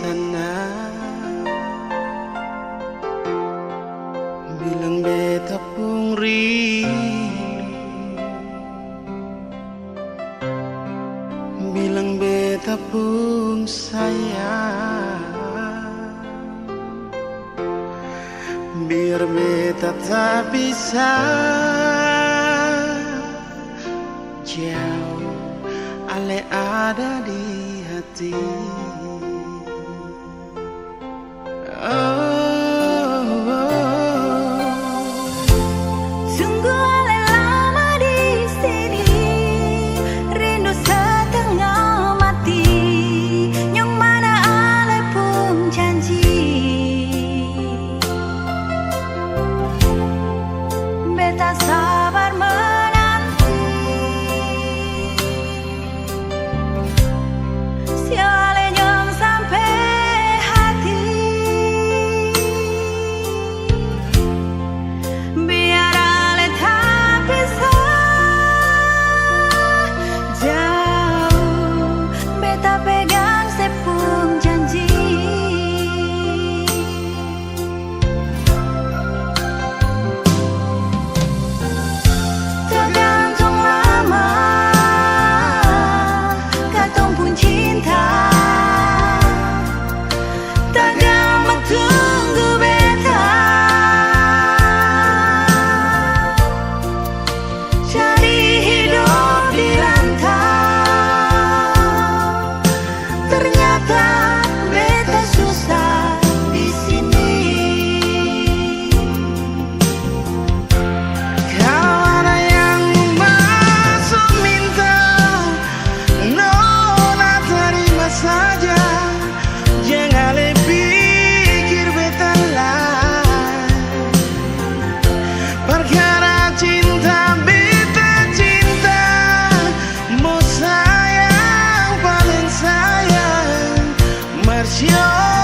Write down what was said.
sana. Bilang beta pun rindu, bilang beta pun sayang. Biar beta tak bisa jauh, ale ada di hati. Sungguh ale lama di sini, rindu setengah mati. Yang mana ale pun janji, beta sabar menanti. Siale nyong sampai hati, biar ale tak bisa jauh, beta pegang sepung janji. Tergantung lama katong pun cinta, tak gampang tunggu beta. Cari hidup di rantau, ternyata beta susah di sini. Kalau ada yang masuk minta, nona terima saja. Jangan pikir beta lain. Perkara cinta beta cinta, mau sayang paling sayang, Marsio.